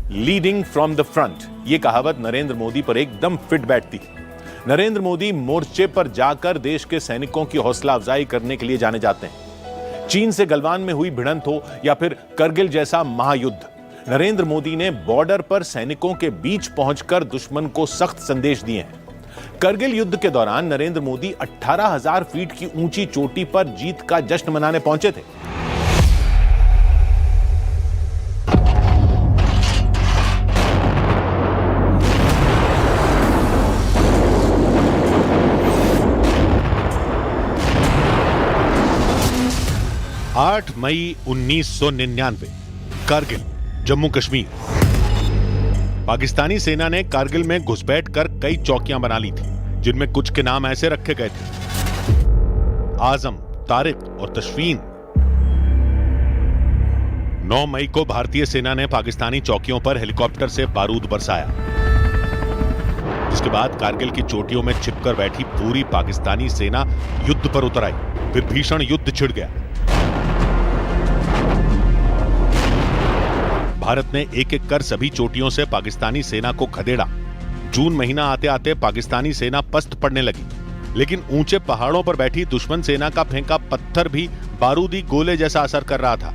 Leading from the front, ये कहावत नरेंद्र मोदी पर एकदम फिट बैठती है। नरेंद्र मोदी मोर्चे पर जाकर देश के सैनिकों की हौसला अफजाई करने के लिए जाने जाते हैं। चीन से गलवान में हुई भिड़ंत हो या फिर करगिल जैसा महायुद्ध, नरेंद्र मोदी ने बॉर्डर पर सैनिकों के बीच पहुंचकर दुश्मन को सख्त संदेश दिए हैं। करगिल युद्ध के दौरान नरेंद्र मोदी 18,000 फीट की ऊंची चोटी पर जीत का जश्न मनाने पहुंचे थे। आठ मई 1999, कारगिल, जम्मू कश्मीर। पाकिस्तानी सेना ने कारगिल में घुसपैठ कर कई चौकियां बना ली थी, जिनमें कुछ के नाम ऐसे रखे गए थे: आजम, तारिक और तशफीन। 9 मई को भारतीय सेना ने पाकिस्तानी चौकियों पर हेलीकॉप्टर से बारूद बरसाया, जिसके बाद कारगिल की चोटियों में छिपकर बैठी पूरी पाकिस्तानी सेना युद्ध पर उतर आई। फिर भीषण युद्ध छिड़ गया। भारत ने एक एक कर सभी चोटियों से पाकिस्तानी सेना को खदेड़ा। जून महीना आते आते पाकिस्तानी सेना पस्त पड़ने लगी, लेकिन ऊंचे पहाड़ों पर बैठी दुश्मन सेना का फेंका पत्थर भी बारूदी गोले जैसा असर कर रहा था।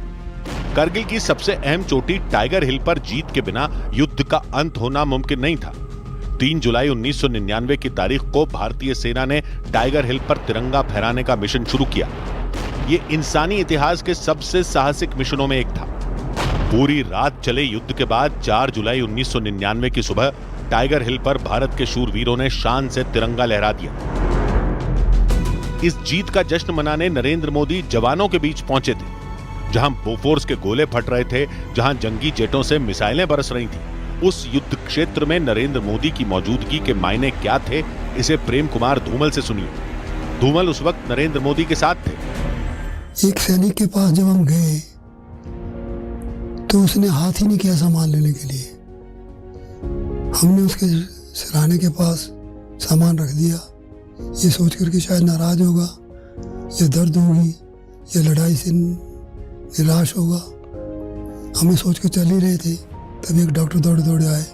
करगिल की सबसे अहम चोटी टाइगर हिल पर जीत के बिना युद्ध का अंत होना मुमकिन नहीं था। 3 जुलाई 1999 की तारीख को भारतीय सेना ने टाइगर हिल पर तिरंगा फहराने का मिशन शुरू किया। ये इंसानी इतिहास के सबसे साहसिक मिशनों में एक था। पूरी रात चले युद्ध के बाद 4 जुलाई 1999 की सुबह टाइगर हिल पर भारत के शूरवीरों ने शान से तिरंगा लहरा दिया। इस जीत का जश्न मनाने नरेंद्र मोदी जवानों के बीच पहुंचे थे, जहां बोफोर्स के गोले फट रहे थे, जहां जंगी जेटों से मिसाइलें बरस रही थी। उस युद्ध क्षेत्र में नरेंद्र मोदी की मौजूदगी के मायने क्या थे, इसे प्रेम कुमार धूमल से सुनिए। धूमल उस वक्त नरेंद्र मोदी के साथ थे। एक सैनिक के पास जब हम गए तो उसने हाथ ही नहीं किया सामान लेने के लिए। हमने उसके सिरहाने के पास सामान रख दिया, ये सोच कर कि शायद नाराज होगा या दर्द होगी या लड़ाई से निराश होगा। हमें सोच कर चल ही रहे थे, तभी एक डॉक्टर दौड़े आए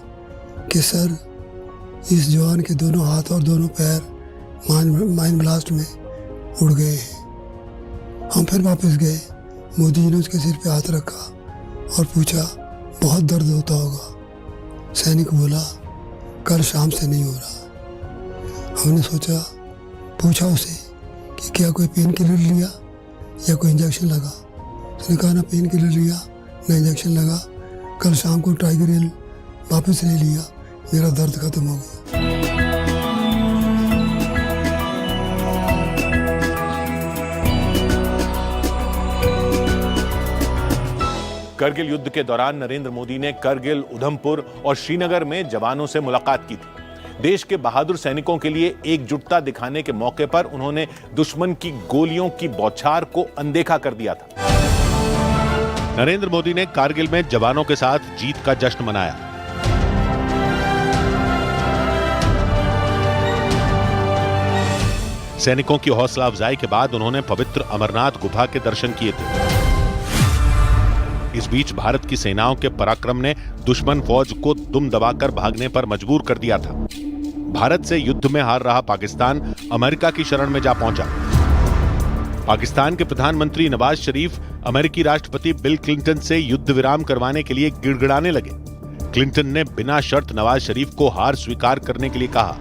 कि सर, इस जवान के दोनों हाथ और दोनों पैर माइन ब्लास्ट में उड़ गए हैं। हम फिर वापस गए। मोदी जी ने उसके सिर पे हाथ रखा और पूछा, बहुत दर्द होता होगा? सैनिक बोला, कल शाम से नहीं हो रहा। हमने पूछा उसे कि क्या कोई पेन किलर लिया या कोई इंजेक्शन लगा? उसने कहा, ना पेन किलर लिया ना इंजेक्शन लगा, कल शाम को टाइगर हिल वापस ले लिया, मेरा दर्द खत्म हो गया। करगिल युद्ध के दौरान नरेंद्र मोदी ने करगिल, उधमपुर और श्रीनगर में जवानों से मुलाकात की थी। देश के बहादुर सैनिकों के लिए एकजुटता दिखाने के मौके पर उन्होंने दुश्मन की गोलियों की बौछार को अनदेखा कर दिया था। नरेंद्र मोदी ने कारगिल में जवानों के साथ जीत का जश्न मनाया। सैनिकों की हौसला अफजाई के बाद उन्होंने पवित्र अमरनाथ गुफा के दर्शन किए थे। इस बीच भारत की सेनाओं के पराक्रम ने दुश्मन फौज को दुम दबाकर भागने पर मजबूर कर दिया था। भारत से युद्ध में हार रहा पाकिस्तान अमेरिका की शरण में जा पहुंचा। पाकिस्तान के प्रधानमंत्री नवाज शरीफ अमेरिकी राष्ट्रपति बिल क्लिंटन से युद्ध विराम करवाने के लिए गिड़गिड़ाने लगे। क्लिंटन ने बिना शर्त नवाज शरीफ को हार स्वीकार करने के लिए कहा।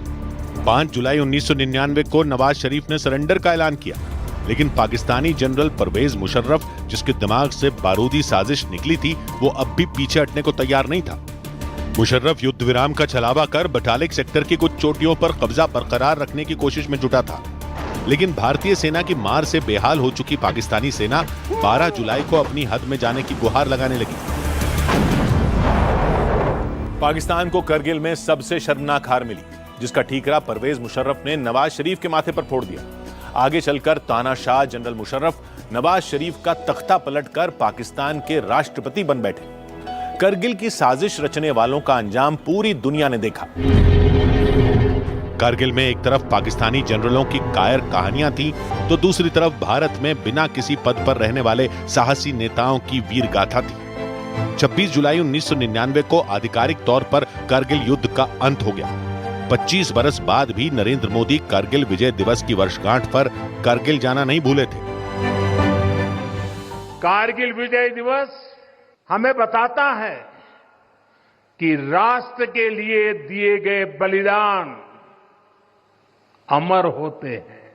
5 जुलाई 1999 को नवाज शरीफ ने सरेंडर का ऐलान किया, लेकिन पाकिस्तानी जनरल परवेज मुशर्रफ, जिसके दिमाग से बारूदी साजिश निकली थी, वो अब भी पीछे हटने को तैयार नहीं था। मुशर्रफ युद्ध विराम का छलावा कर बटालिक सेक्टर की कुछ चोटियों पर कब्जा बरकरार रखने की कोशिश में जुटा था, लेकिन भारतीय सेना की मार से बेहाल हो चुकी पाकिस्तानी सेना 12 जुलाई को अपनी हद में जाने की गुहार लगाने लगी। पाकिस्तान को करगिल में सबसे शर्मनाक हार मिली, जिसका ठीकरा परवेज मुशर्रफ ने नवाज शरीफ के माथे पर फोड़ दिया। आगे चलकर तानाशाह जनरल मुशर्रफ नवाज शरीफ का तख्ता पलटकर पाकिस्तान के राष्ट्रपति बन बैठे। करगिल की साजिश रचने वालों का अंजाम पूरी दुनिया ने देखा। कारगिल में एक तरफ पाकिस्तानी जनरलों की कायर कहानियां थी, तो दूसरी तरफ भारत में बिना किसी पद पर रहने वाले साहसी नेताओं की वीर गाथा थी। 26 जुलाई 1999 को आधिकारिक तौर पर करगिल युद्ध का अंत हो गया। 25 बरस बाद भी नरेंद्र मोदी करगिल विजय दिवस की वर्षगांठ पर करगिल जाना नहीं भूले थे। कारगिल विजय दिवस हमें बताता है कि राष्ट्र के लिए दिए गए बलिदान अमर होते हैं।